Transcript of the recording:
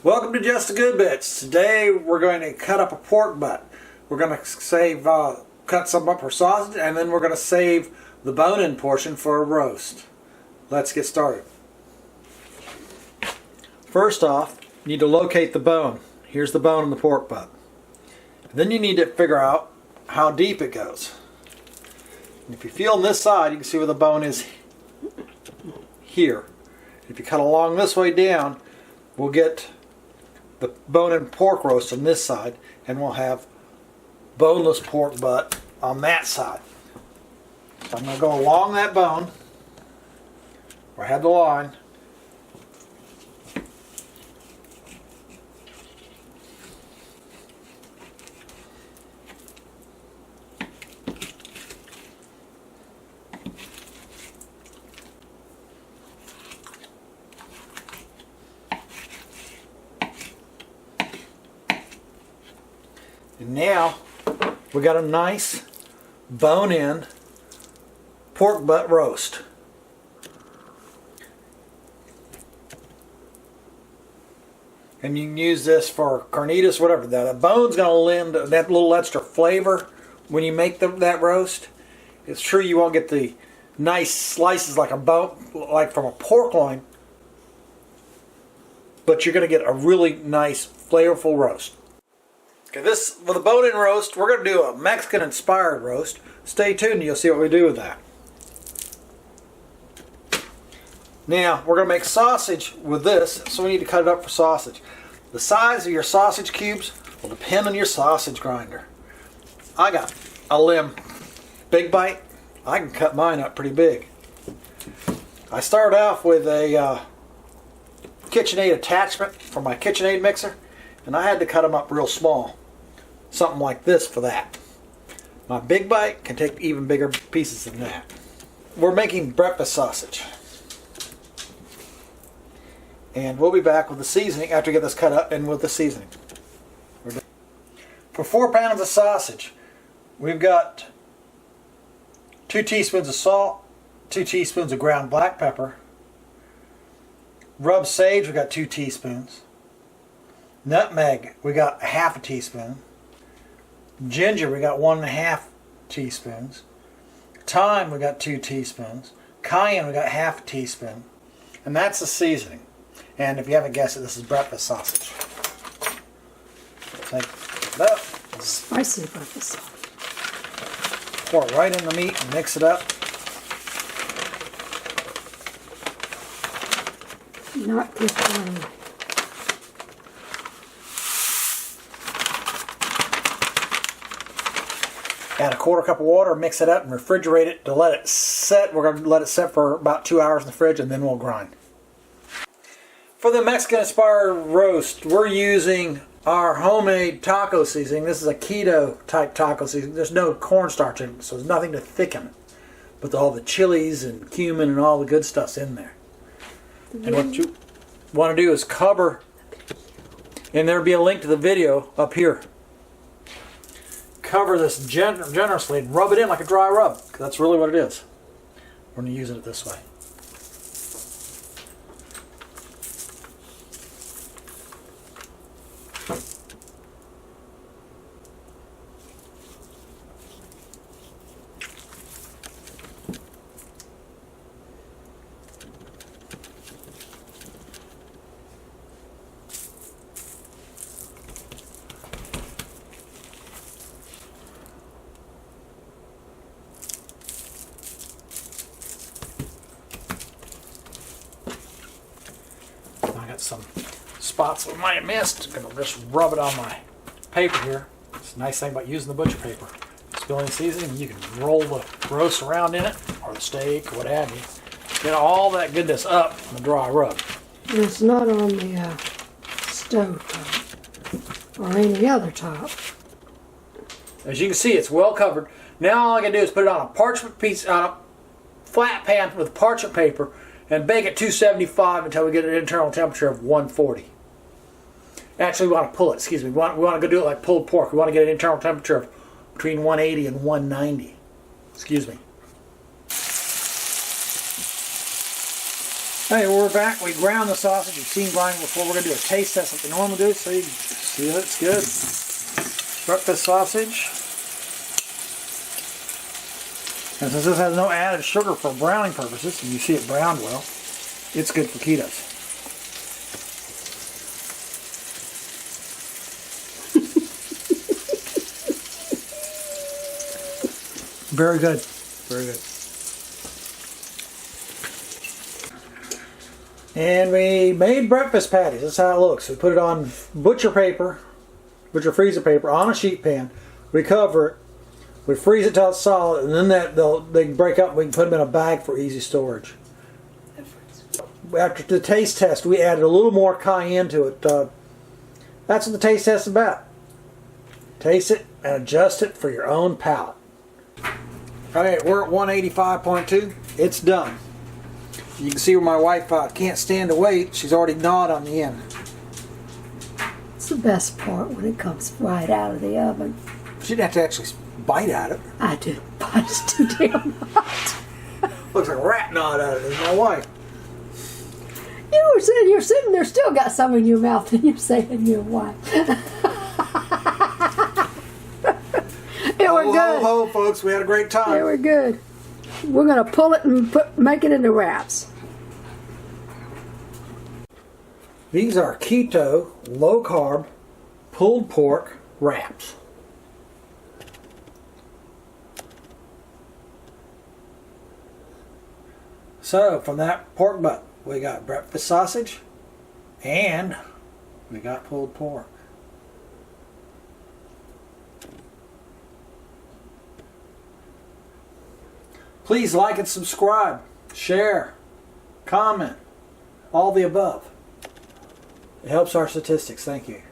Welcome to Just the Good Bits. Today we're going to cut up a pork butt. We're going to cut some up for sausage, and then we're going to save the bone-in portion for a roast. Let's get started. First off, you need to locate the bone. Here's the bone in the pork butt. Then you need to figure out how deep it goes. And if you feel on this side, you can see where the bone is here. If you cut along this way down, we'll get the bone-in pork roast on this side, and we'll have boneless pork butt on that side. So I'm going to go along that bone where I had the line. And now we got a nice bone-in pork butt roast. And you can use this for carnitas, whatever. The bone's going to lend that little extra flavor when you make that roast. It's true you won't get the nice slices like a bone, like from a pork loin, but you're going to get a really nice, flavorful roast. Okay, this with a bone-in roast, we're going to do a Mexican-inspired roast. Stay tuned and you'll see what we do with that. Now, we're going to make sausage with this, so we need to cut it up for sausage. The size of your sausage cubes will depend on your sausage grinder. I got a limb big bite. I can cut mine up pretty big. I started off with a KitchenAid attachment for my KitchenAid mixer, and I had to cut them up real small. Something like this for that. My big bite can take even bigger pieces than that. We're making breakfast sausage. And we'll be back with the seasoning after we get this cut up and with the seasoning. For 4 pounds of sausage, we've got 2 teaspoons of salt, 2 teaspoons of ground black pepper, rub sage, we got 2 teaspoons, nutmeg, we got ½ teaspoon, ginger, we got 1½ teaspoons, thyme, we got 2 teaspoons, cayenne, we got ½ teaspoon, and that's the seasoning. And if you haven't guessed it, this is breakfast sausage. Take it up. Spicy breakfast sausage. Pour it right in the meat and mix it up. Not good fun. Add a 1/4 cup of water, mix it up, and refrigerate it to let it set. We're going to let it set for about 2 hours in the fridge, and then we'll grind. For the Mexican-inspired roast, we're using our homemade taco seasoning. This is a keto type taco seasoning. There's no cornstarch in it, so there's nothing to thicken it. But all the chilies and cumin and all the good stuff's in there. And what you want to do is cover, and there'll be a link to the video up here. Cover this generously and rub it in like a dry rub, because that's really what it is. We're going to use it this way. Some spots we might have missed. I'm going to just rub it on my paper here. It's a nice thing about using the butcher paper. Spill any seasoning, you can roll the roast around in it, or the steak, or what have you. Get all that goodness up on the dry rub. And it's not on the stove top or any other top. As you can see, it's well covered. Now all I can do is put it on a parchment piece, on a flat pan with parchment paper, and bake at 275 until we get an internal temperature of 140. Actually, we want to pull it, excuse me. We want to go do it like pulled pork. We want to get an internal temperature of between 180 and 190. Excuse me. Hey, we're back. We ground the sausage. You've seen grinding before. We're going to do a taste test like we normally do, so you can see that it's good. Breakfast sausage. And since this has no added sugar for browning purposes, and you see it browned well, it's good for ketos. Very good. Very good. And we made breakfast patties. That's how it looks. We put it on butcher paper, butcher freezer paper, on a sheet pan. We cover it. We freeze it till it's solid, and then they can break up. We can put them in a bag for easy storage. After the taste test, we added a little more cayenne to it. That's what the taste test is about. Taste it and adjust it for your own palate. Okay, we're at 185.2. It's done. You can see where my wife can't stand to wait. She's already gnawed on the end. It's the best part when it comes right out of the oven. She didn't have to actually bite at it. I do, but it's too damn hot. Looks like a rat gnawed at it. It's my wife. You're sitting there, still got some in your mouth, and you're saying your wife. It were good. Ho, ho, folks. We had a great time. They were good. We're going to pull it and make it into wraps. These are keto, low-carb, pulled pork wraps. So, from that pork butt, we got breakfast sausage and we got pulled pork. Please like and subscribe, share, comment, all the above. It helps our statistics. Thank you.